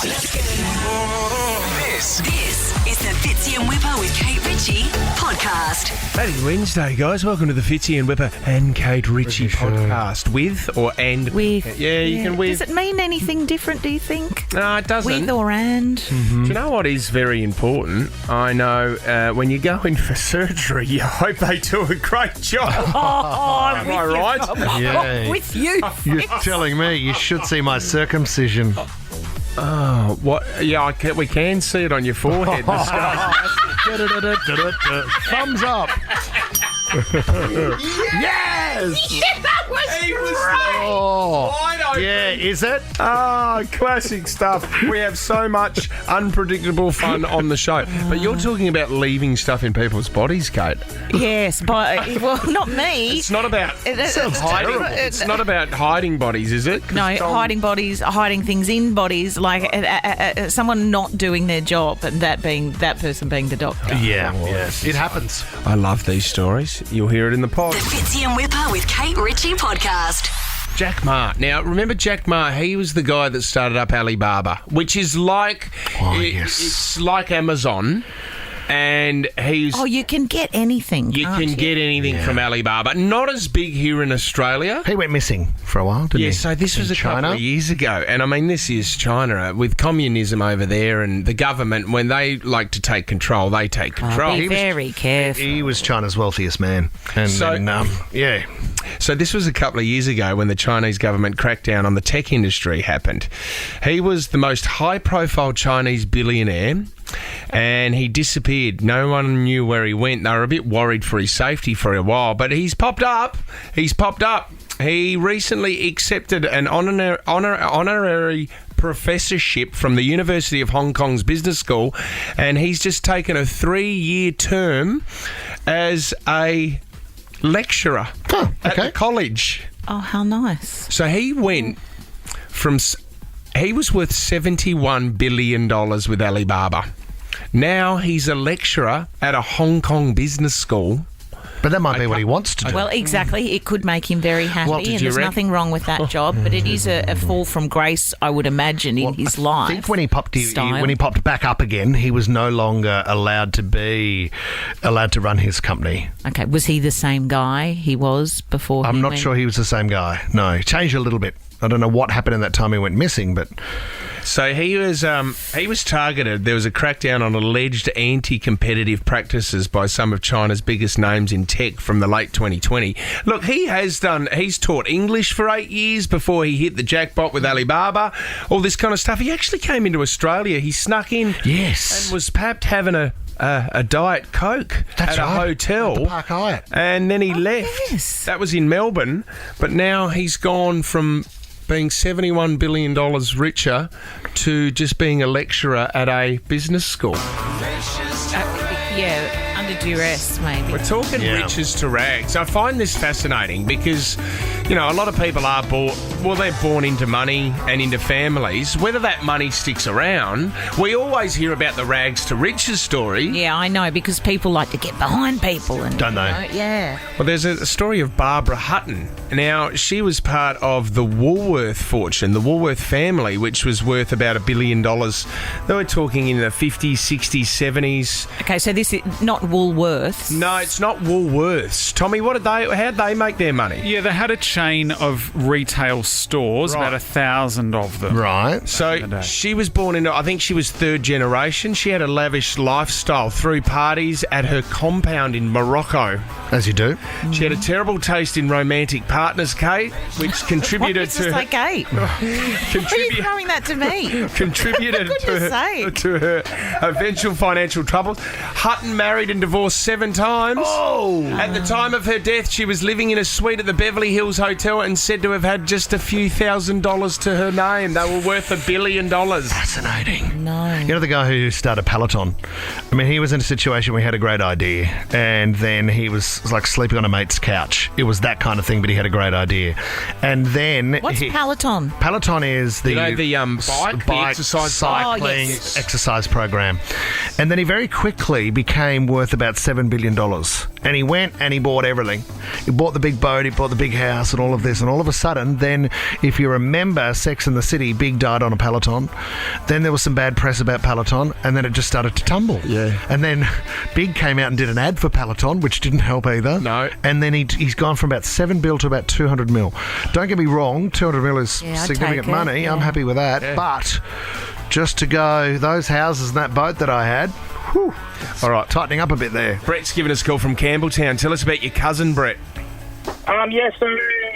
This is the Fitzy and Whipper with Kate Ritchie podcast. Happy Wednesday, guys. Welcome to the Fitzy and Whipper and Kate Ritchie podcast. With or and? With. Yeah, you can with. Does it mean anything different, do you think? No, it doesn't. With or and? Do you know what is very important? I know when you go in for surgery, you hope they do a great job. Am I right? Yeah. With you. You're telling me you should see my circumcision. Oh, what? Yeah, we can see it on your forehead. The Thumbs up. Yes! Yeah, that was great! Oh, Wide open. yeah, is it? Ah, classic stuff. We have so much unpredictable fun on the show. But you're talking about leaving stuff in people's bodies, Kate. Yes, but, well, not me. It's not about hiding. It's not about hiding bodies, is it? No, hiding bodies, hiding things in bodies, like someone not doing their job and that person being the doctor. Yeah, it happens. I love these stories. You'll hear it in the pod. The Fitzy and Whipper with Kate Ritchie podcast. Jack Ma. Now, remember Jack Ma? He was the guy that started up Alibaba, which is like it's like Amazon. And he's... Oh, you can get anything. You can get anything from Alibaba. Not as big here in Australia. He went missing for a while, didn't he? Yeah, so this was a couple of years ago. And I mean, this is China with communism over there and the government. When they like to take control, they take control. Be very careful. He was China's wealthiest man. And So this was a couple of years ago when the Chinese government crackdown on the tech industry happened. He was the most high-profile Chinese billionaire, and he disappeared. No one knew where he went. They were a bit worried for his safety for a while, but he's popped up. He recently accepted an honorary professorship from the University of Hong Kong's business school, and he's just taken a 3-year term as a lecturer at the college. Oh, how nice. So he went from... He was worth $71 billion with Alibaba. Now he's a lecturer at a Hong Kong business school. But that might be what he wants to do. Well, exactly. It could make him very happy, and there's nothing wrong with that job. But it is a fall from grace, I would imagine, in his life. I think when he popped back up again, he was no longer allowed to run his company. Okay, was he the same guy he was before? I'm not sure he was the same guy. No, he changed a little bit. I don't know what happened in that time he went missing, but... So he was targeted. There was a crackdown on alleged anti-competitive practices by some of China's biggest names in tech from the late 2020. Look, he's taught English for 8 years before he hit the jackpot with Alibaba, all this kind of stuff. He actually came into Australia. He snuck in and was perhaps having a Diet Coke at a hotel. At the Park Hyatt. And then he left. Yes. That was in Melbourne. But now he's gone from being $71 billion richer to just being a lecturer at a business school. Under duress, maybe. We're talking riches to rags. I find this fascinating because, you know, a lot of people are they're born into money and into families. Whether that money sticks around, we always hear about the rags to riches story. Yeah, I know, because people like to get behind people. And don't they? Yeah. Well, there's a story of Barbara Hutton. Now, she was part of the Woolworth fortune, the Woolworth family, which was worth about $1 billion. They were talking in the 50s, 60s, 70s. Okay, so this is not Woolworths. No, it's not Woolworths. Tommy, how'd they make their money? Yeah, they had a chain of retail stores, about 1,000 of them. Right. So she was born into, I think she was third generation. She had a lavish lifestyle, threw parties at her compound in Morocco. As you do. She had a terrible taste in romantic partners, Kate, which contributed to... Like Kate? Why are you throwing that to me? Contributed to her eventual financial troubles. Hutton married and divorced 7 times. Oh! At the time of her death, she was living in a suite at the Beverly Hills Hotel and said to have had just a few $1,000s to her name. They were worth $1 billion. Fascinating. No. You know the guy who started Peloton? I mean, he was in a situation where he had a great idea, and then he was like sleeping on a mate's couch. It was that kind of thing, but he had a great idea. And then... What's Peloton? Peloton is the... bike, the exercise cycling exercise program. And then he very quickly became worth about $7 billion. And he went and he bought everything. He bought the big boat, he bought the big house and all of this. And all of a sudden, then, if you remember Sex and the City, Big died on a Peloton. Then there was some bad press about Peloton, and then it just started to tumble. Yeah. And then Big came out and did an ad for Peloton, which didn't help either. No. And then he's gone from about 7 bill to about 200 mil. Don't get me wrong, 200 mil is I'd significant take it, money. yeah. I'm happy with that. Yeah. But just to go, those houses and that boat that I had, whew, All right. tightening up a bit there. Brett's giving us a call from Campbelltown. Tell us about your cousin, Brett. So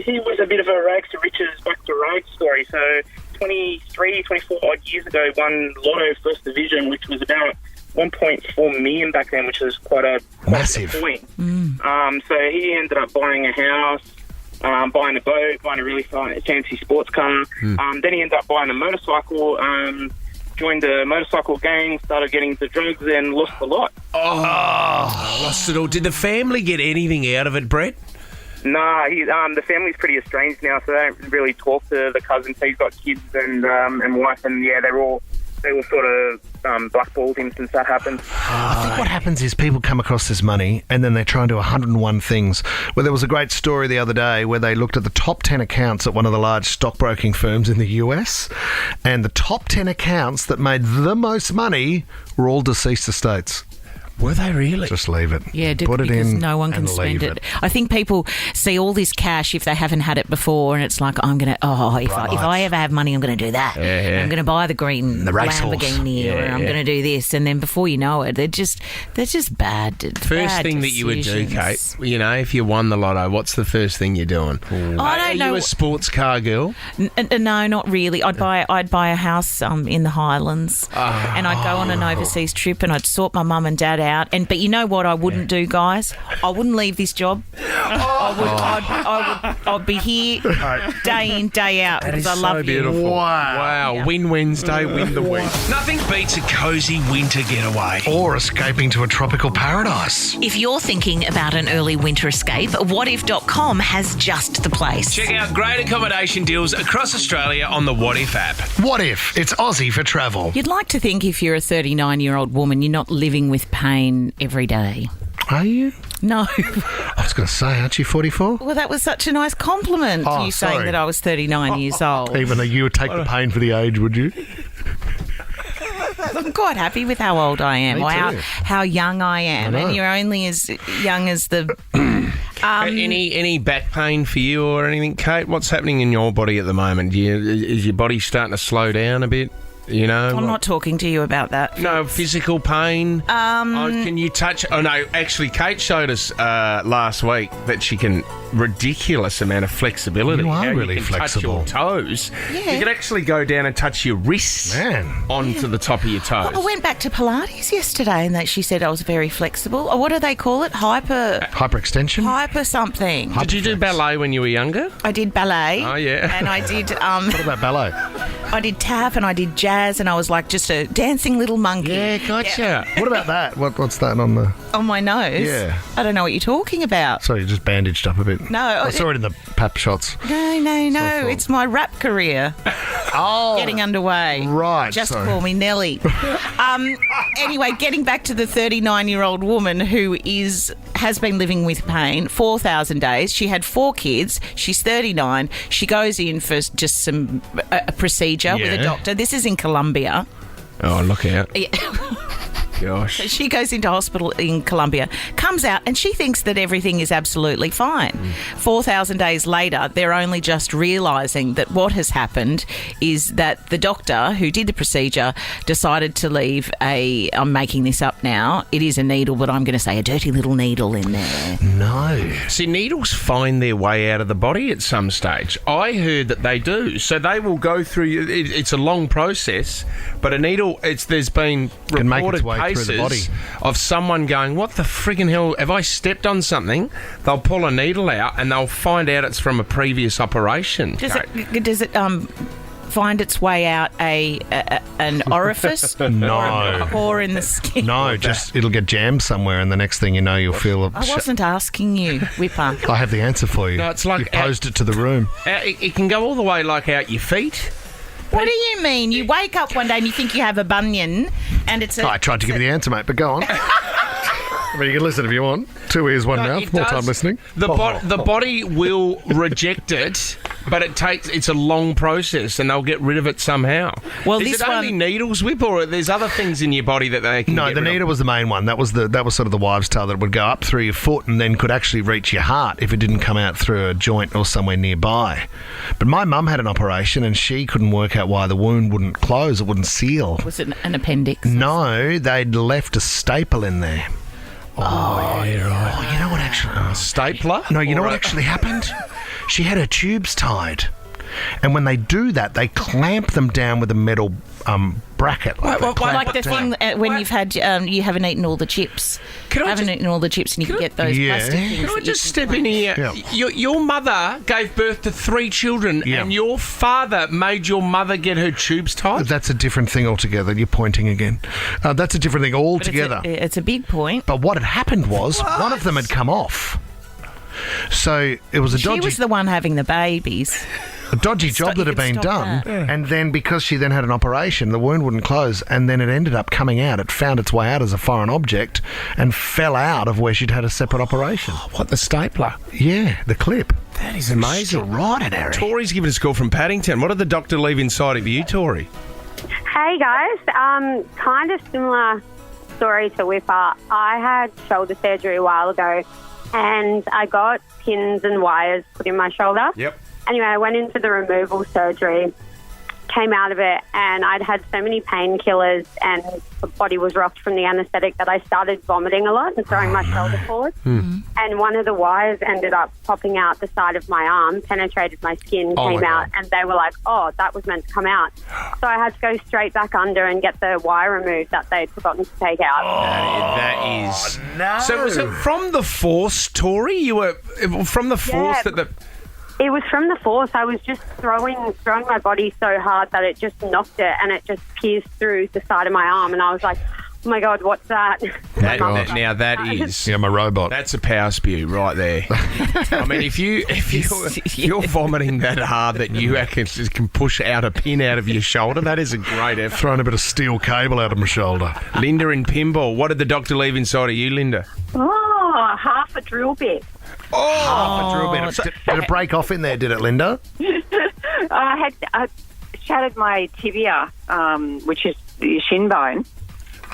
he was a bit of a rags to riches, back to rags story. So 24 odd years ago, won Lotto First Division, which was about 1.4 million back then, which was quite a Massive. point. So he ended up buying a house, buying a boat, buying a really fancy sports car. Then he ended up buying a motorcycle, joined the motorcycle gang, started getting into drugs, and lost a lot. Lost it all. Did the family get anything out of it, Brett? Nah, the family's pretty estranged now, so they don't really talk to the cousins. So he's got kids and wife, and yeah, they were sort of blackballed him since that happened. I think what happens is people come across this money and then they try and do 101 things. Well, there was a great story the other day where they looked at the top 10 accounts at one of the large stockbroking firms in the US, and the top 10 accounts that made the most money were all deceased estates. Were they really? Just leave it. Yeah, Put it because in no one can and spend leave it. I think people see all this cash if they haven't had it before, and it's like, if I ever have money, I'm going to do that. Yeah. I'm going to buy the green The racehorse. Lamborghini, or I'm going to do this, and then before you know it, they're just bad. First bad thing that you would do, decisions. Kate, if you won the lotto, what's the first thing you're doing? I Are don't know. you a sports car girl? No, not really. I'd buy a house in the Highlands, and I'd go on an overseas trip, and I'd sort my mum and dad out. But you know what I wouldn't do, guys? I wouldn't leave this job. I'd be here day in, day out because I love you. Wow. Yeah. Win Wednesday, win the week. Nothing beats a cosy winter getaway. Or escaping to a tropical paradise. If you're thinking about an early winter escape, whatif.com has just the place. Check out great accommodation deals across Australia on the What If app. What if it's Aussie for travel? You'd like to think if you're a 39-year-old woman, you're not living with pain every day. Are you? No. I was going to say, aren't you 44? Well, that was such a nice compliment, Oh, you sorry. saying that I was 39 years old. Even though you would take the pain for the age, would you? I'm quite happy with how old I am, Me or too. how young I am. I know. And you're only as young as the... Any back pain for you or anything, Kate? What's happening in your body at the moment? Is your body starting to slow down a bit? I'm not talking to you about that. No, physical pain. Can you touch? Oh no, actually, Kate showed us last week that she can ridiculous amount of flexibility. You are How really you can flexible. Touch your toes. Yeah. You can actually go down and touch your wrists onto the top of your toes. I went back to Pilates yesterday, and she said I was very flexible. What do they call it? Hyperextension? Hyper something. Did you do ballet when you were younger? I did ballet. Oh, yeah. And I did What about ballet? I did tap and I did jazz, and I was like just a dancing little monkey. Yeah, gotcha. What about that? What's that on the... On my nose. Yeah. I don't know what you're talking about. Sorry, you just bandaged up a bit. No, I saw it in the pap shots. No. It's my rap career Oh, getting underway. right, Just sorry. call me Nelly. Anyway, getting back to the 39-year-old woman who has been living with pain 4,000 days. She had 4 kids. She's 39. She goes in for just a procedure with a Yeah. doctor. This is in Colombia. Oh, look out. Yeah. Gosh. She goes into hospital in Colombia, comes out, and she thinks that everything is absolutely fine. 4,000 days later, they're only just realising that what has happened is that the doctor who did the procedure decided to leave I'm making this up now, it is a needle, but I'm going to say a dirty little needle in there. No. See, needles find their way out of the body at some stage. I heard that they do. So they will go through... It's a long process, but a needle... There's been Can make its reported way through the body. of someone going, what the friggin' hell, have I stepped on something? They'll pull a needle out and they'll find out it's from a previous operation. Does it find its way out an orifice? No. Or in the skin? No, just it'll get jammed somewhere, and the next thing you know, you'll feel... I wasn't asking you, Whipper. I have the answer for you. No, it's like you posed it to the room. It can go all the way like out your feet. What do you mean? You wake up one day and you think you have a bunion, and it's a... I tried to give you the answer, mate, but go on. Well, you can listen if you want. 2 ears, 1 mouth. It More does. time listening. The body will reject it, but it's a long process, and they'll get rid of it somehow. Well, is this it only one- needles, Whip, or there's other things in your body that they can No, get the rid needle of? was the main one. That was sort of the wives' tale that would go up through your foot and then could actually reach your heart if it didn't come out through a joint or somewhere nearby. But my mum had an operation and she couldn't work out why the wound wouldn't close, it wouldn't seal. Was it an appendix? No, they'd left a staple in there. Oh, yeah, right. Oh, you know what actually... Stapler? No, you know Or what actually happened? She had her tubes tied. And when they do that, they clamp them down with a metal bracket. Like, they clamp Like it the down. thing when you've had, you haven't eaten all the chips. Can I haven't just- eaten all the chips, and you can get those Yeah. plastic things. Can I that you just can step clamp. in here? Yeah. Your mother gave birth to 3 children, Yeah. and your father made your mother get her tubes tied? That's a different thing altogether. You're pointing again. That's a different thing But altogether. it's a big point. But what had happened was one of them had come off. So it was a She dodgy, was the one having the babies. job that had been Stop done. that. And then because she then had an operation, the wound wouldn't close. And then it ended up coming out. It found its way out as a foreign object and fell out of where she'd had a separate operation. What, the stapler? Yeah, the clip. That is amazing. Extraordinary. Tori's giving us a call from Paddington. What did the doctor leave inside of you, Tori? Hey guys, kind of similar story to Whipper. I had shoulder surgery a while ago and I got pins and wires put in my shoulder. Yep. Anyway, I went into the removal surgery, came out of it, and I'd had so many painkillers and the body was rocked from the anaesthetic that I started vomiting a lot and throwing my shoulder forward. And one of the wires ended up popping out the side of my arm, penetrated my skin, Oh, came my out, God. and they were like, oh, that was meant to come out. So I had to go straight back under and get the wire removed that they'd forgotten to take out. That is... No. So was it from the force, Tori? You were... From the force Yeah. that the... It was from the force. I was just throwing my body so hard that it just knocked it and it just pierced through the side of my arm. And I was like, oh my God, what's that? Now that is... Yeah, I'm a robot. That's a power spew right there. I mean, if you're vomiting that hard that you actually can push out a pin out of your shoulder, that is a great effort. Throwing a bit of steel cable out of my shoulder. Linda in Pinball, what did the doctor leave inside of you, Linda? Oh, half a drill bit. Oh, a drill bit. Did it break off in there, did it, Linda? I shattered my tibia, which is the shin bone,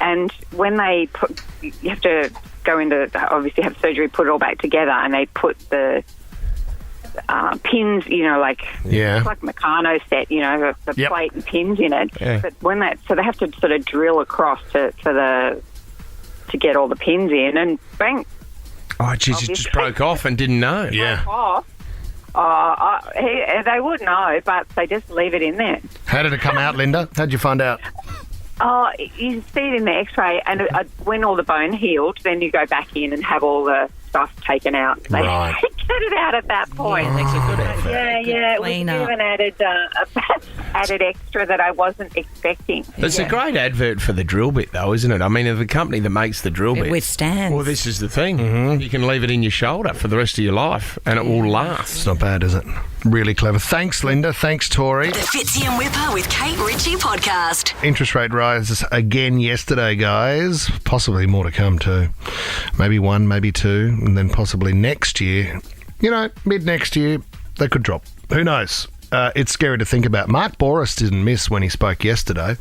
and when they you have to go into, obviously have surgery, put it all back together, and they put the pins, like Yeah. it's like a Meccano set, the Yep. plate and pins in it. Yeah. But so they have to sort of drill across to get all the pins in, and bang, Oh, jeez, it just broke off and didn't know. Yeah. off. They would know, but they just leave it in there. How did it come out, Linda? How'd you find out? Oh, you see it in the X-ray, and when all the bone healed, then you go back in and have all the stuff taken out. They Right. get it out at that point. Makes a good effort. Yeah, it was a Clean bit up. of an added extra that I wasn't expecting. It's a great advert for the drill bit, though, isn't it? I mean, the company that makes the drill It bit. withstands. Well, this is the thing. You can leave it in your shoulder for the rest of your life, and it will last. It's not bad, is it? Really clever. Thanks, Linda. Thanks, Tori. The Fitzy and Whipper with Kate Ritchie podcast. Interest rate rises again yesterday, guys. Possibly more to come, too. Maybe 1, maybe 2, and then possibly next year. Mid next year, they could drop. Who knows? It's scary to think about. Mark Boris didn't miss when he spoke yesterday.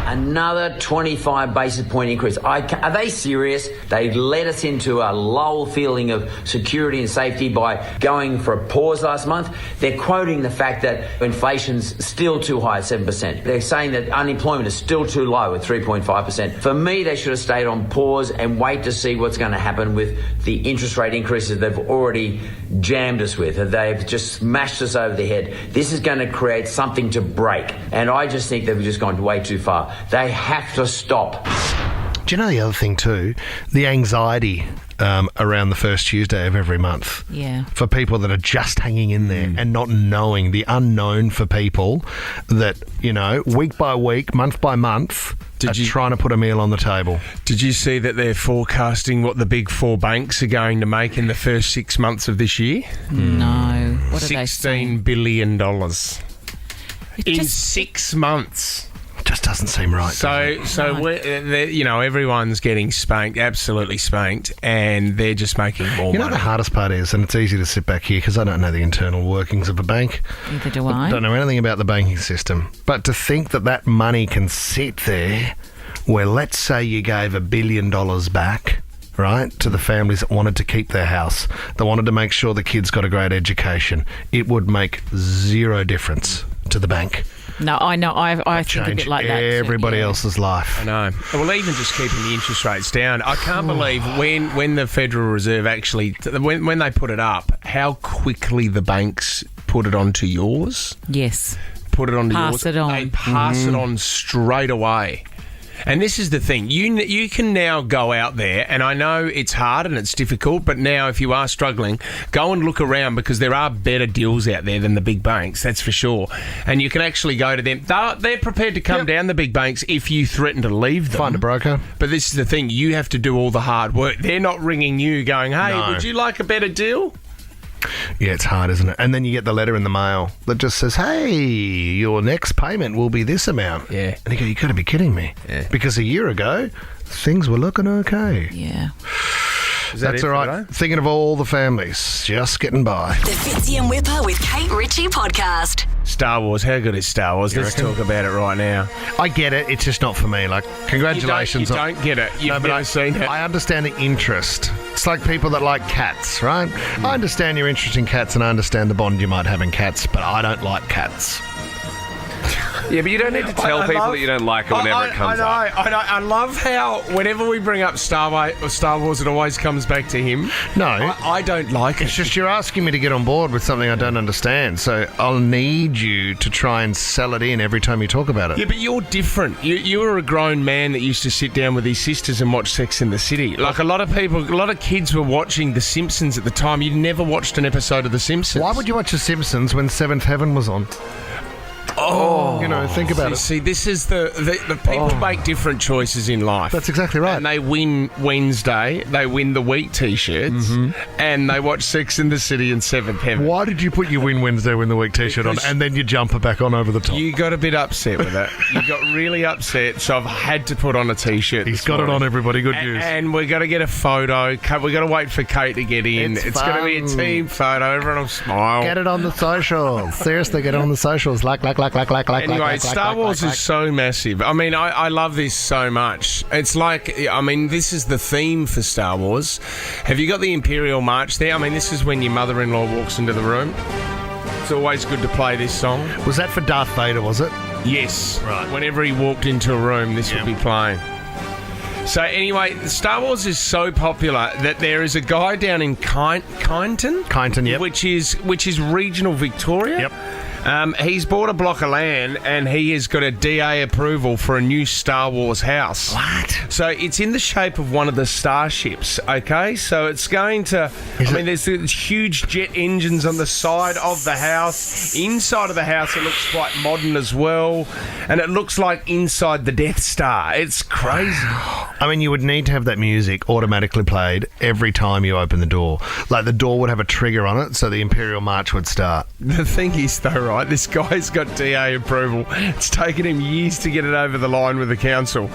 Another 25 basis point increase. Are they serious? They led us into a lull feeling of security and safety by going for a pause last month. They're quoting the fact that inflation's still too high at 7%. They're saying that unemployment is still too low at 3.5%. For me, they should have stayed on pause and wait to see what's going to happen with the interest rate increases they've already jammed us with. They've just smashed us over the head. This is going to create something to break. And I just think they've just gone way too far. They have to stop. Do you know the other thing too? The anxiety around the first Tuesday of every month. Yeah. For people that are just hanging in there and not knowing, the unknown for people that, week by week, month by month, are trying to put a meal on the table. Did you see that they're forecasting what the big 4 banks are going to make in the first 6 months of this year? No. What are they $16 saying? billion. It In just- 6 months. just doesn't seem right. Everyone's getting spanked, absolutely spanked, and they're just making more You know money. the hardest part is, and it's easy to sit back here because I don't know the internal workings of a bank. Neither do I. Don't know anything about the banking system. But to think that money can sit there where, let's say you gave $1 billion back, right, to the families that wanted to keep their house, that wanted to make sure the kids got a great education, it would make zero difference to the bank. No, I know. I think a bit like that. Everybody else's life. I know. Well, even just keeping the interest rates down, I can't believe when the Federal Reserve actually, when they put it up, how quickly the banks put it onto yours. Yes. Put it onto Pass yours. it on. They pass it on straight away. And this is the thing. You can now go out there, and I know it's hard and it's difficult, but now if you are struggling, go and look around because there are better deals out there than the big banks, that's for sure. And you can actually go to them. They're prepared to come down, the big banks, if you threaten to leave them. Find a broker. But this is the thing. You have to do all the hard work. They're not ringing you going, hey, No. would you like a better deal? Yeah, it's hard, isn't it? And then you get the letter in the mail that just says, hey, your next payment will be this amount. Yeah. And you go, you got to be kidding me. Yeah. Because a year ago, things were looking okay. Yeah. Is that That's it all for right. today? Thinking of all the families just getting by. The Fitzy and Whipper with Kate Ritchie podcast. Star Wars. How good is Star Wars? Let's talk about it right now. I get it. It's just not for me. Like, congratulations. You don't get it. You've No, but never seen it. I understand the interest. It's like people that like cats, right? I understand your interest in cats and I understand the bond you might have in cats, but I don't like cats. Yeah, but you don't need to tell people that you don't like it whenever it comes up. I know. I love how whenever we bring up Star Wars, it always comes back to him. No. I don't like It's it. just you're asking me to get on board with something I don't understand, so I'll need you to try and sell it in every time you talk about it. Yeah, but you're different. You were a grown man that used to sit down with his sisters and watch Sex in the City. Like a lot of kids were watching The Simpsons at the time. You never watched an episode of The Simpsons. Why would you watch The Simpsons when Seventh Heaven was on? Oh, You know, think about it. See, this is the people make different choices in life. That's exactly right. And they win Wednesday, they win the week T-shirts, and they watch Sex in the City and Seventh Heaven. Why did you put your Win Wednesday Win the Week T-shirt on Because and then your jumper back on over the top? You got a bit upset with it. You got really upset, so I've had to put on a T-shirt. He's this got it morning. on, everybody. Good news. And we're going to get a photo. We've got to wait for Kate to get in. It's going to be a fun. team photo. Everyone will smile. Get it on the socials. Seriously, get it on the socials. Anyway, Star Wars is so massive. I mean, I love this so much. It's like, I mean, this is the theme for Star Wars. Have you got the Imperial March there? I mean, this is when your mother-in-law walks into the room. It's always good to play this song. Was that for Darth Vader, was it? Yes. Right. Whenever he walked into a room, this would be playing. So anyway, Star Wars is so popular that there is a guy down in Kyneton, yep. which is regional Victoria. Yep. He's bought a block of land and he has got a DA approval for a new Star Wars house. What? So it's in the shape of one of the starships, okay? So it's going to... there's huge jet engines on the side of the house. Inside of the house, it looks quite modern as well. And it looks like inside the Death Star. It's crazy. I mean, you would need to have that music automatically played every time you open the door. Like, the door would have a trigger on it, so the Imperial March would start. The thing is, though, right, this guy's got DA approval. It's taken him years to get it over the line with the council.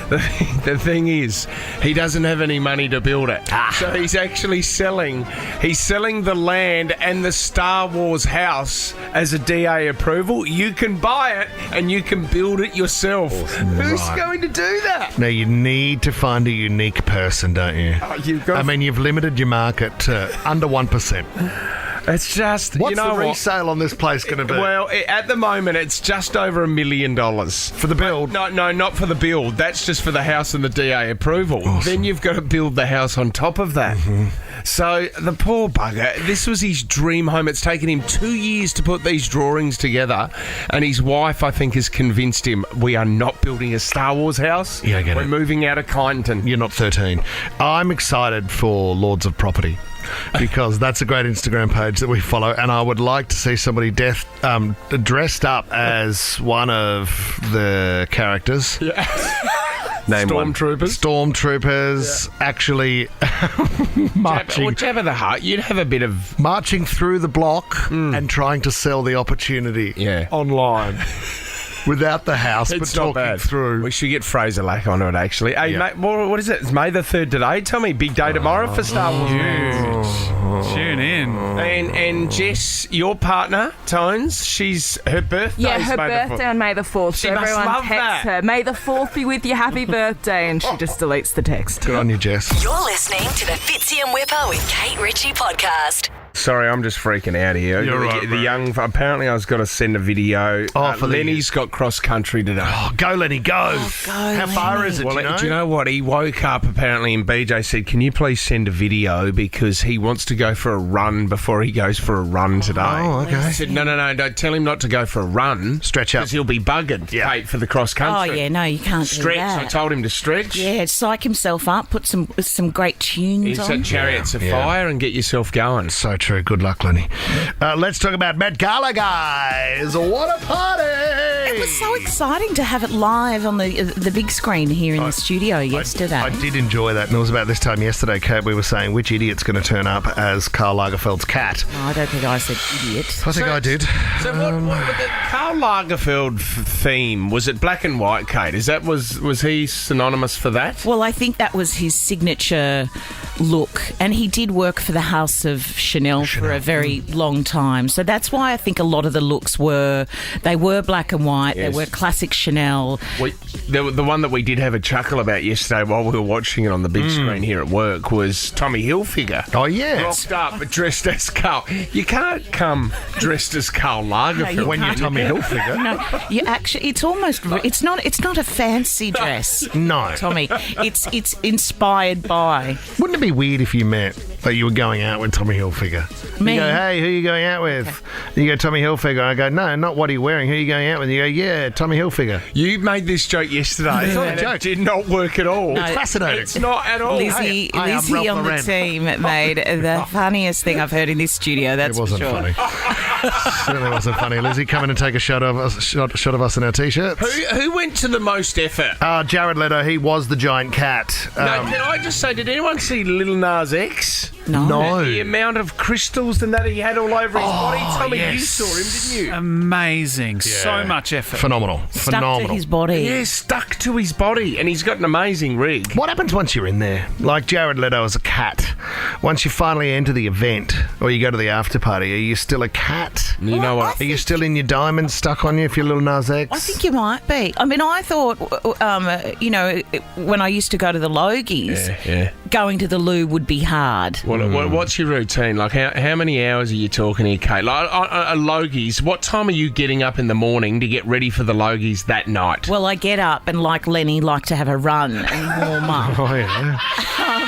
The thing is, he doesn't have any money to build it. So he's actually selling the land and the Star Wars house as a DA approval. You can buy it and you can build it yourself. Who's going to do that? Now, you need to find a unique person, don't you? You've limited your market to under 1%. It's just... What's you know the what? resale on this place going to be? Well, at the moment, it's just over $1 million. For the build? No, not for the build. That's just for the house and the DA approval. Awesome. Then you've got to build the house on top of that. So the poor bugger, this was his dream home. It's taken him 2 years to put these drawings together, and his wife, I think, has convinced him, we are not building a Star Wars house. Yeah, I get We're it. moving out of Kyneton. You're not 13. I'm excited for Lords of Property because that's a great Instagram page that we follow, and I would like to see somebody dressed up as one of the characters. Name one. Stormtroopers actually marching. Jabba the Hutt, you'd have a bit of... Marching through the block and trying to sell the opportunity online. without the house, but It's not talking bad. through. We should get Fraser Lack onto it, actually. Hey, Yeah. mate, what is it? It's May the 3rd today. Tell me, big day tomorrow for Star Wars fans. Tune in. And Jess, your partner, Tones, her birthday. Yeah, her birthday on May the 4th. She so must everyone love texts that. her, May the 4th be with you, happy birthday, and she just deletes the text. Good on you, Jess. You're listening to the Fitzy and Whipper with Kate Ritchie podcast. Sorry, I'm just freaking out here. You're right, the mate. young. Apparently, I was got to send a video. For the- Lenny's got cross country today. Oh, go, Lenny, go. go, How far Lenny. is it, Well, do you know? what? He woke up apparently, and BJ said, "Can you please send a video because he wants to go for a run before he goes for a run today." Oh, okay. I said, "No, don't tell him not to go for a run. Stretch up. because he'll be buggered, Yeah. Kate, for the cross Oh, country." yeah, no, you can't Stretch. do I that. told him to stretch. Yeah, psych himself up, put some great tunes He's on. at Chariots of Yeah. Fire and get yourself going. So true. Good luck, Lenny. Let's talk about Met Gala, guys. What a party! It was so exciting to have it live on the big screen here in the studio yesterday. I did enjoy that, and it was about this time yesterday, Kate, we were saying which idiot's going to turn up as Karl Lagerfeld's cat. Oh, I don't think I said idiot. I think I did. So what the Karl Lagerfeld theme, was it black and white, Kate? Was he synonymous for that? Well, I think that was his signature look, and he did work for the House of Chanel for a very long time. So that's why I think a lot of the looks were black and white. Yes. They were classic Chanel. The one that we did have a chuckle about yesterday while we were watching it on the big screen here at work was Tommy Hilfiger. Oh, yeah. Rocked up, but dressed as Karl. You can't come dressed as Karl Lagerfeld. When you're Tommy Hilfiger. No, you actually, it's not a fancy dress, No. Tommy. It's inspired by Wouldn't it be weird if you met that you were going out with Tommy Hilfiger? Me. You go, hey, who are you going out with? And you go, Tommy Hilfiger. I go, no, not what are you wearing. Who are you going out with? You go, yeah, Tommy Hilfiger. You made this joke yesterday. It's not a and joke. It did not work at all. No. It's fascinating. It's not at all. Lizzie. Hi, I'm Lizzie Ralph on the Lauren. team made the funniest thing I've heard in this studio. That's It wasn't for sure. funny. Certainly wasn't funny. Lizzie, come in and take a shot of us in our t-shirts. Who went to the most effort? Jared Leto, he was the giant cat. No, can I just say, did anyone see Lil Nas X? No. The amount of crystals and that he had all over his body. Tommy, you yes. saw him, didn't you? Amazing. So much effort. Phenomenal. Stuck Phenomenal. to his body. Yeah, stuck to his body, and he's got an amazing rig. What happens once you're in there? Like Jared Leto as a cat. Once you finally enter the event or you go to the after party, are you still a cat? You know what? Are you still in your diamonds stuck on you if you're Lil Nas X? I think you might be. I mean, I thought, when I used to go to the Logies, Yeah. going to the loo would be hard. What's your routine? Like, how many hours are you talking here, Kate? Like, Logies, what time are you getting up in the morning to get ready for the Logies that night? Well, I get up and, like Lenny, like to have a run and warm up. Oh, yeah.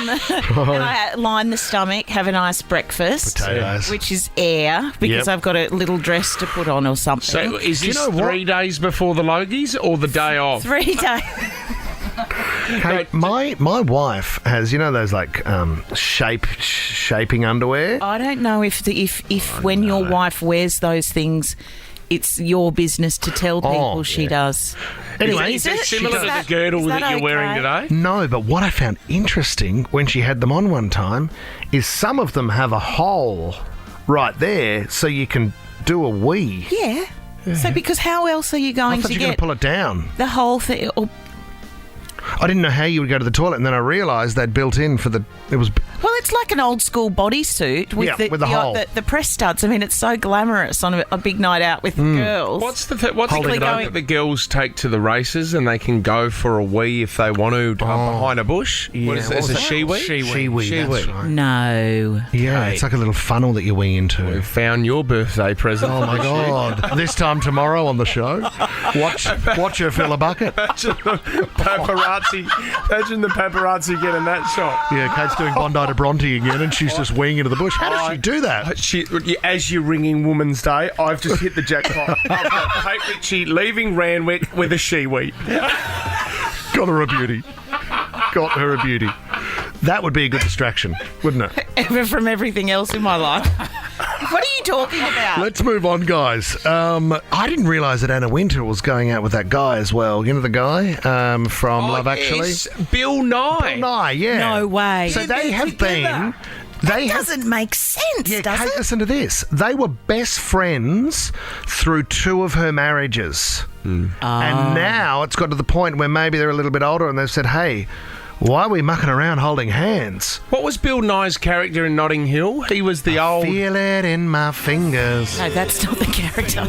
And I line the stomach, have a nice breakfast, Potatoes. which is air, because Yep. I've got a little dress to put on or something. So is this you know what? 3 days before the Logies or the day off? 3 days. Hey, my wife has, those like shaping underwear. I don't know if when your wife wears those things, it's your business to tell people she does. Anyway, is it similar Is to that- the girdle is that, that you're wearing okay? today? No, but what I found interesting when she had them on one time is some of them have a hole right there so you can do a wee. Yeah. So because how else are you I going thought to you were going get to pull it down. the whole thing? Or, I didn't know how you would go to the toilet, and then I realised they'd built in for the. It was. well, it's like an old school bodysuit with Yeah, with the hole. the press studs. I mean, it's so glamorous on a big night out with the girls. What's the Holding it thing up. that the girls take to the races and they can go for a wee if they want to behind a bush? What is it? Is it a she-wee? She-wee, that's right. No. Yeah, Hey. it's like a little funnel that you wee into. We found your birthday present. Oh my God! This time tomorrow on the show, watch her fill a bucket. Imagine the paparazzi getting that shot. Yeah, Kate's doing Bondi to Bronte again, and she's just weeing into the bush. How does she do that? As you're ringing Woman's Day, I've just hit the jackpot. I've got Kate Ritchie leaving Randwick with a she-wee. Got her a beauty. Got her a beauty. That would be a good distraction, wouldn't it? From everything else in my life. What are you talking about? Let's move on, guys. I didn't realise that Anna Wintour was going out with that guy as well. You know the guy from Love Actually? Yes, Bill Nye. Nye, yeah. No way. So they have been They doesn't make sense, does Kate, it? listen to this. They were best friends through 2 of her marriages. And now it's got to the point where maybe they're a little bit older and they've said, hey, why are we mucking around holding hands? What was Bill Nye's character in Notting Hill? He was the old... Feel it in my fingers. No, that's not the character.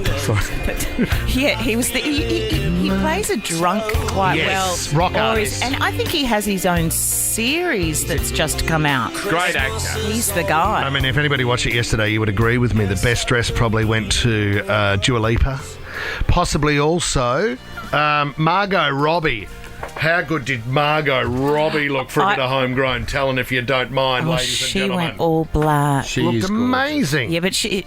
Yeah, he was the. He plays a drunk quite Yes, well. rock Or artist. and I think he has his own series that's just come out. Great actor. He's the guy. I mean, if anybody watched it yesterday, you would agree with me. The best dress probably went to Dua Lipa. Possibly also Margot Robbie. How good did Margot Robbie look for a bit of homegrown talent, if you don't mind, ladies and she gentlemen? went all black. She Looked is amazing. Yeah, but she,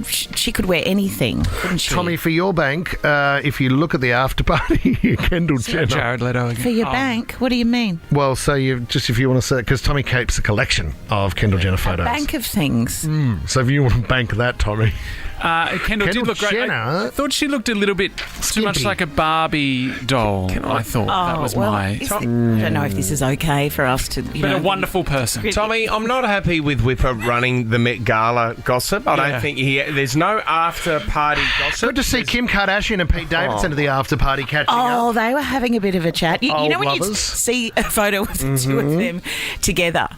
she could wear anything, couldn't she? Tommy, for your bank, if you look at the after party, Kendall Jenner. Jared Leto again. For your bank? What do you mean? Well, so if you want to say, because Tommy keeps a collection of Kendall Jenner photos. Bank of things. So if you want to bank that, Tommy. Kendall did look great. Jenner, I thought she looked a little bit too much skimpy. like a Barbie doll. I thought that was my. I don't know if this is okay for us to. But a wonderful person. Tommy, I'm not happy with Whipper running the Met Gala gossip. I don't think there's no after-party gossip. Good to see Kim Kardashian and Pete Davidson at the after party catching Oh, up. they were having a bit of a chat. You Old know when you lovers. see a photo of the two of them together,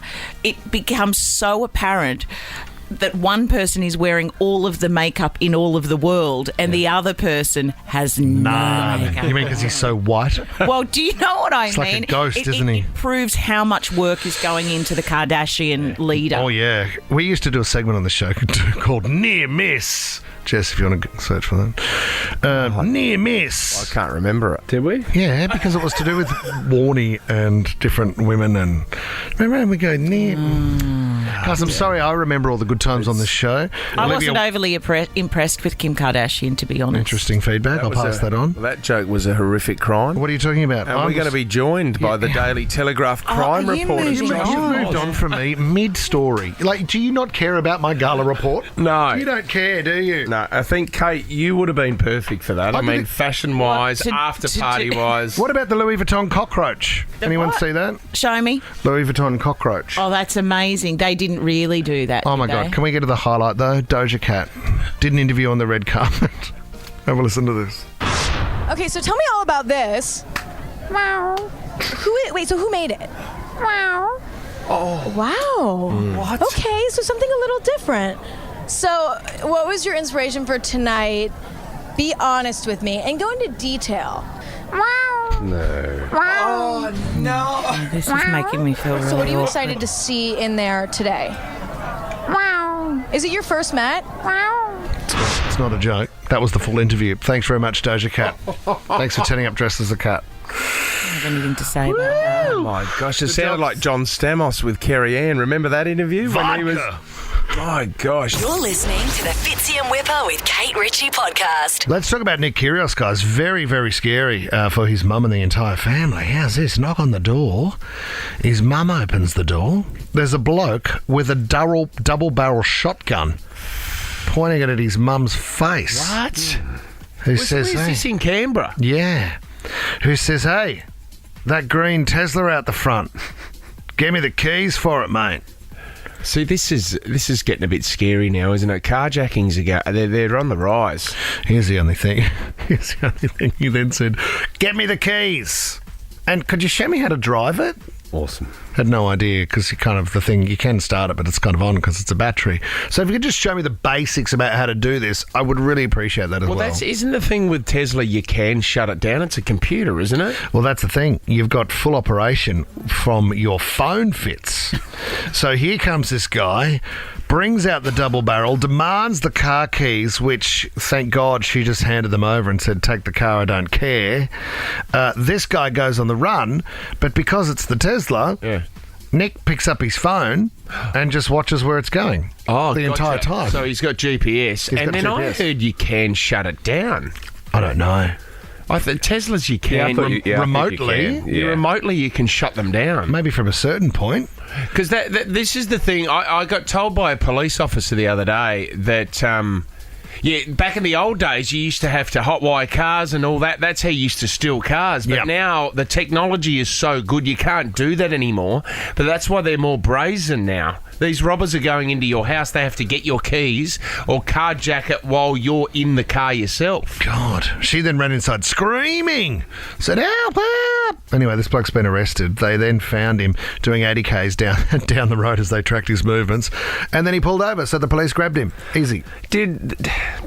it becomes so apparent that one person is wearing all of the makeup in all of the world and the other person has no makeup. You mean because he's so white? Well, do you know what I It's mean? like a ghost, isn't he? It proves how much work is going into the Kardashian leader. Oh, yeah. We used to do a segment on the show called Near Miss. Jess, if you want to search for that. Near Miss. I can't remember it. Did we? Yeah, because it was to do with Warnie and different women. And remember, we go near. Guys, I'm sorry, I remember all the good times on this show. I Olivia- wasn't overly impressed with Kim Kardashian, to be honest. Interesting feedback. I'll pass that on. That joke was a horrific crime. What are you talking about? And we're going to be joined by the Daily Telegraph crime reporter. You've moved on from me mid-story. Like, do you not care about my gala report? No. You don't care, do you? No, I think, Kate, you would have been perfect for that. I mean, fashion-wise, after-party-wise. What about the Louis Vuitton cockroach? Anyone what? see that? Show me. Louis Vuitton cockroach. Oh, that's amazing. They didn't really do that. Oh, my did God. they? Can we get to the highlight, though? Doja Cat did an interview on the red carpet. Have a listen to this. Okay, so tell me all about this. Wow. Who made it? Wow. Oh. Wow. What? Okay, so something a little different. So, what was your inspiration for tonight? Be honest with me and go into detail. Wow. No. Wow. Oh, this is making me feel really So, what are you awkward. excited to see in there today? Wow. Is it your first Met? Wow. It's not a joke. That was the full interview. Thanks very much, Doja Cat. Thanks for turning up dressed as a cat. I don't have anything to say about that. Oh, my gosh. It sounded like John Stamos with Kerry Ann. Remember that interview? When he was... My gosh. You're listening to the Fitzy and Whipper with Kate Ritchie podcast. Let's talk about Nick Kyrgios, guys. Very, very scary for his mum and the entire family. How's this? Knock on the door. His mum opens the door. There's a bloke with a double-barrel shotgun pointing it at his mum's face. What? Who says, Where's this in Canberra? Yeah. Who says, hey, that green Tesla out the front. Give me the keys for it, mate. See, this is getting a bit scary now, isn't it? Carjackings they're on the rise. Here's the only thing. He then said, get me the keys. And could you show me how to drive it? Awesome. Had no idea because you can start it, but it's kind of on because it's a battery. So if you could just show me the basics about how to do this, I would really appreciate that as well. Isn't the thing with Tesla you can shut it down? It's a computer, isn't it? Well, that's the thing. You've got full operation from your phone fits. So here comes this guy, brings out the double barrel, demands the car keys, which, thank God, she just handed them over and said, take the car, I don't care. This guy goes on the run, but because it's the Tesla, Nick picks up his phone and just watches where it's going the entire time. So he's got GPS. I heard you can shut it down. I don't know. I think Teslas you can remotely. Remotely you can shut them down. Maybe from a certain point. Because this is the thing. I got told by a police officer the other day that Yeah, back in the old days, you used to have to hotwire cars and all that. That's how you used to steal cars. But now the technology is so good, you can't do that anymore. But that's why they're more brazen now. These robbers are going into your house. They have to get your keys or carjack it while you're in the car yourself. God. She then ran inside screaming. Said, help, help. Anyway, this bloke's been arrested. They then found him doing 80 Ks down the road as they tracked his movements. And then he pulled over, so the police grabbed him. Easy. Did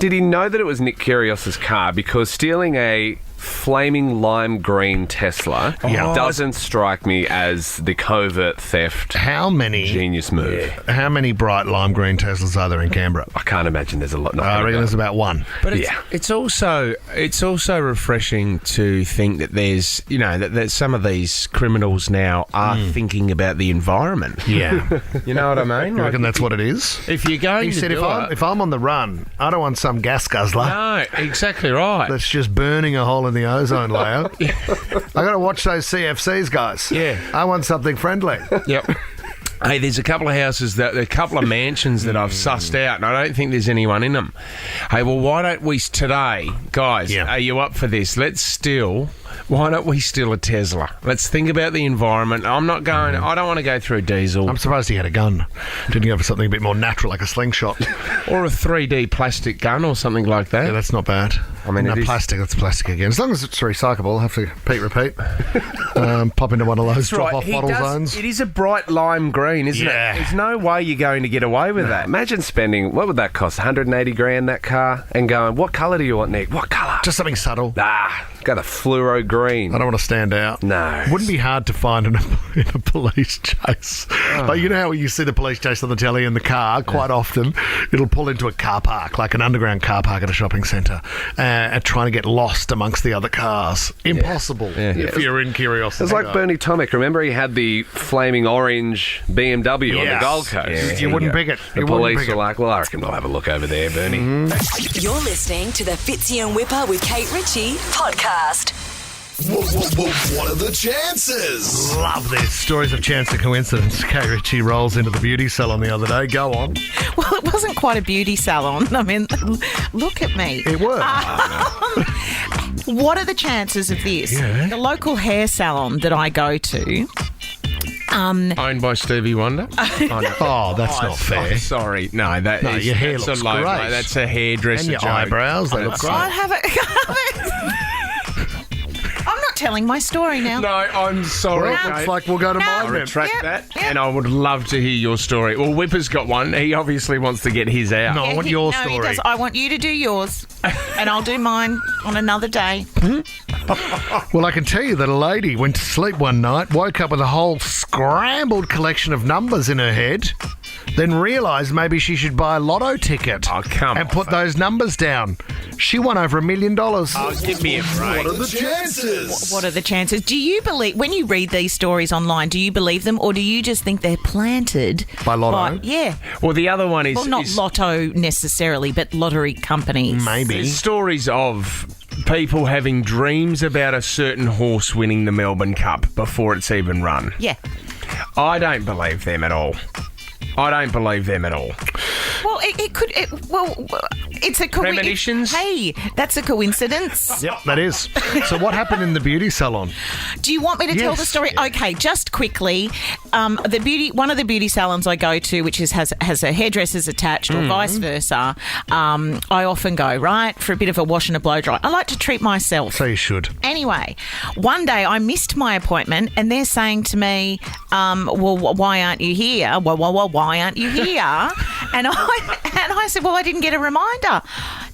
he know that it was Nick Kyrgios's car? Because stealing a flaming lime green Tesla doesn't strike me as the covert theft. Genius move. Yeah. How many bright lime green Teslas are there in Canberra? I can't imagine there's a lot. I reckon there's about one. But it's also refreshing to think that there's that some of these criminals now are thinking about the environment. Yeah. You know what I mean? You reckon that's what it is? If you're going he to said, if I'm on the run, I don't want some gas guzzler. No, exactly right. That's just burning a hole in the ozone layer. I got to watch those CFCs, guys. Yeah. I want something friendly. Yep. Hey, there's a couple of houses, a couple of mansions that I've sussed out, and I don't think there's anyone in them. Hey, well, why don't we today, guys, are you up for this? Why don't we steal a Tesla? Let's think about the environment. I don't want to go through diesel. I'm surprised he had a gun. Didn't go for something a bit more natural, like a slingshot. Or a 3D plastic gun or something like that. Yeah, that's not bad. I mean, plastic, that's plastic again. As long as it's recyclable, I'll have to repeat. Pop into one of those drop-off bottle zones. It is a bright lime green, isn't it? There's no way you're going to get away with that. Imagine spending, what would that cost, 180 grand that car, and going, what colour do you want, Nick? What colour? Just something subtle. Got a fluoro green. I don't want to stand out. No. Wouldn't be hard to find in a police chase. Like, you know how you see the police chase on the telly in the car, quite often it'll pull into a car park, like an underground car park at a shopping centre, and trying to get lost amongst the other cars. Impossible if you're in Curiosity. It's like Bernie Tomic. Remember he had the flaming orange BMW on the Gold Coast? You wouldn't pick it. The police were like, well, I reckon we'll have a look over there, Bernie. You're listening to the Fitzy and Whipper with Kate Ritchie podcast. What are the chances? Love this. Stories of chance and coincidence. Kate Ritchie rolls into the beauty salon the other day. Go on. Well, it wasn't quite a beauty salon. I mean, look at me. It was. What are the chances of this? Yeah. The local hair salon that I go to... owned by Stevie Wonder? Oh, that's not fair. Sorry. No, your hair that's looks a low, great. mate. That's a hairdresser And your joke. eyebrows, they look great. I have I'm not telling my story now. No, I'm sorry. Well, looks like we'll go to mine I then. retract that, and I would love to hear your story. Well, Whipper's got one. He obviously wants to get his out. No, I want your He story. does. I want you to do yours, and I'll do mine on another day. Well, I can tell you that a lady went to sleep one night, woke up with a whole scrambled collection of numbers in her head, then realised maybe she should buy a lotto ticket and put those numbers down. She won over $1 million. Oh, give me a break. What are the chances? What are the chances? Do you believe, when you read these stories online, do you believe them, or do you just think they're planted by Lotto? Yeah. Well, the other one is... Well, not Lotto necessarily, but lottery companies. Maybe. There's stories of people having dreams about a certain horse winning the Melbourne Cup before it's even run. Yeah. I don't believe them at all. Well, it's a premonitions. Hey, that's a coincidence. Yep, that is. So what happened in the beauty salon? Do you want me to tell the story? Okay, just quickly. One of the beauty salons I go to, which has a hairdressers attached or vice versa, I often go, right, for a bit of a wash and a blow dry. I like to treat myself. So you should. Anyway, one day I missed my appointment and they're saying to me, well, why aren't you here? Well, why aren't you here? And I said, well, I didn't get a reminder.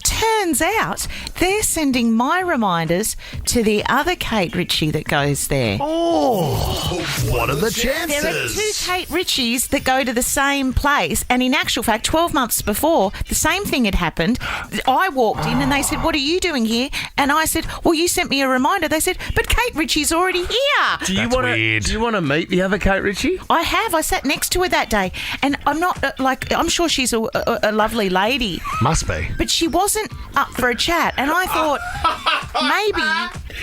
Turns out they're sending my reminders to the other Kate Ritchie that goes there. Oh, what are the chances? There are two Kate Ritchies that go to the same place, and in actual fact, 12 months before, the same thing had happened. I walked in and they said, what are you doing here? And I said, well, you sent me a reminder. They said, but Kate Ritchie's already here. Do you want to meet the other Kate Ritchie? I have. I sat next to her that day, and I'm not, I'm sure she's a lovely lady. Must be. But she wasn't up for a chat, and I thought, maybe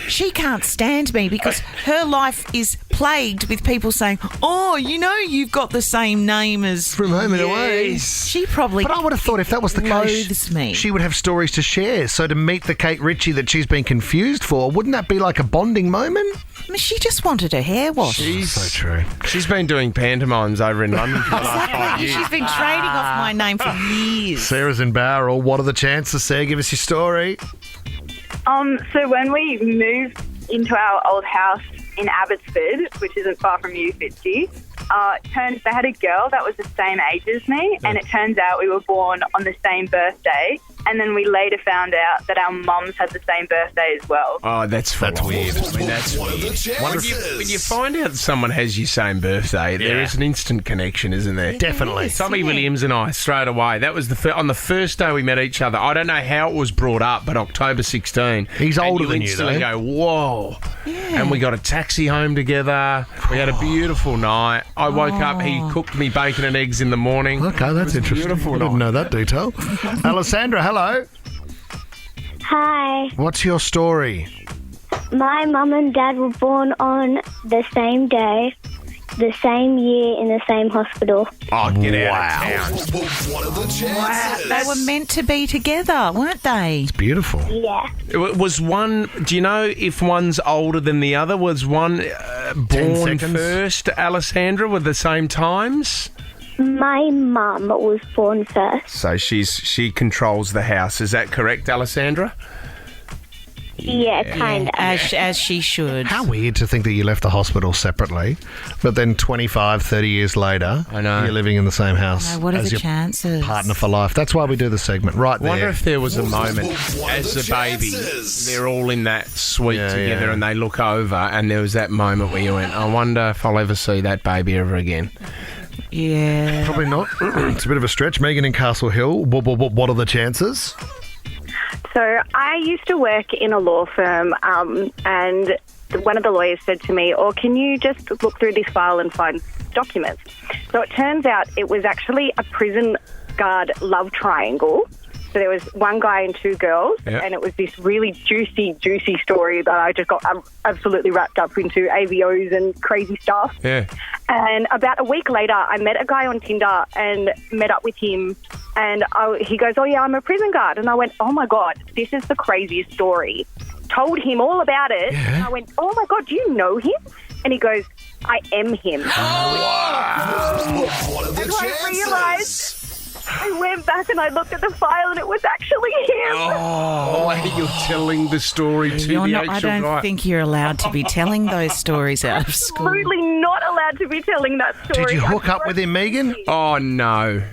she can't stand me because her life is plagued with people saying, "Oh, you know, you've got the same name as From Home and Away." She probably. But I would have thought if that was the case, loathes me. she would have stories to share. So to meet the Kate Ritchie that she's been confused for, wouldn't that be like a bonding moment? I mean, she just wanted her hair washed. So true. She's been doing pantomimes over in London for the last 5 years. She's been trading off my name for years. Sarah's in Bowral. What are the chances, Sarah? Give us your story. So when we moved into our old house in Abbotsford, which isn't far from you, Fitzy, they had a girl that was the same age as me, and it turns out we were born on the same birthday. And then we later found out that our mums had the same birthday as well. Oh, that's weird. I mean, that's weird. When you find out someone has your same birthday, there is an instant connection, isn't there? Definitely. Tommy Williams and I, straight away. That was on the first day we met each other. I don't know how it was brought up, but October 16. He's older than you, instantly though. go, whoa. And we got a taxi home together. We had a beautiful night. I woke up, he cooked me bacon and eggs in the morning. Okay, that's interesting. Beautiful I didn't know that detail. Alessandra, hello. Hi. What's your story? My mum and dad were born on the same day, the same year, in the same hospital. Oh, get out of town. What are the chances? They were meant to be together, weren't they? It's beautiful. Yeah. Was one, do you know if one's older than the other? Was one born seconds. first, Alessandra, with the same times? My mum was born first. So she controls the house. Is that correct, Alessandra? Yeah, kind of. As she should. How weird to think that you left the hospital separately, but then 25, 30 years later, I know. you're living in the same house What are as the your chances? partner for life. That's why we do the segment right there. Wonder if there was a moment What are as the a baby, chances? they're all in that suite Yeah, together yeah. and they look over and there was that moment where you went, I wonder if I'll ever see that baby ever again. Yeah. Probably not. It's a bit of a stretch. Megan in Castle Hill. What are the chances? So I used to work in a law firm, and one of the lawyers said to me, can you just look through this file and find documents? So it turns out it was actually a prison guard love triangle. So there was one guy and two girls, and it was this really juicy story that I just got absolutely wrapped up into AVOs and crazy stuff. Yeah. And about a week later, I met a guy on Tinder and met up with him. And he goes, oh, yeah, I'm a prison guard. And I went, oh, my God, this is the craziest story. Told him all about it. Yeah. And I went, oh, my God, do you know him? And he goes, I am him. What are the And I chances? realised, I went back and I looked at the file and it was actually him. Oh, you're telling the story to You're the not, I actual don't guy. think you're allowed to be telling those stories out of school. Absolutely not allowed to be telling that story. Did you hook up with him, Megan? Oh, no.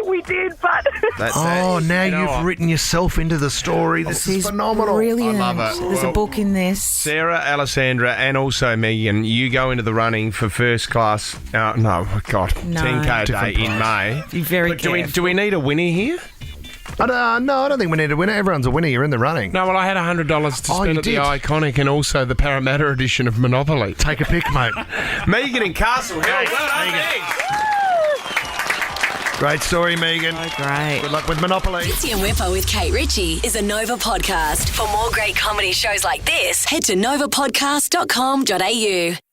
We did, but... Now you've written yourself into the story. This is phenomenal. Brilliant. I love it. There's a book in this. Sarah, Alessandra, and also Megan, you go into the running for first class. No, 10K a day in May. Be very But careful. do we need a winner here? No, I don't think we need a winner. Everyone's a winner. You're in the running. No, well, I had $100 to spend you at the did? Iconic and also the Parramatta edition of Monopoly. Take a pick, mate. Megan in Castle Hill. Yes, Well done, Megan. Meg. Great story, Megan. Oh, great. Good luck with Monopoly. Fitzy and Whipper with Kate Ritchie is a Nova podcast. For more great comedy shows like this, head to novapodcast.com.au.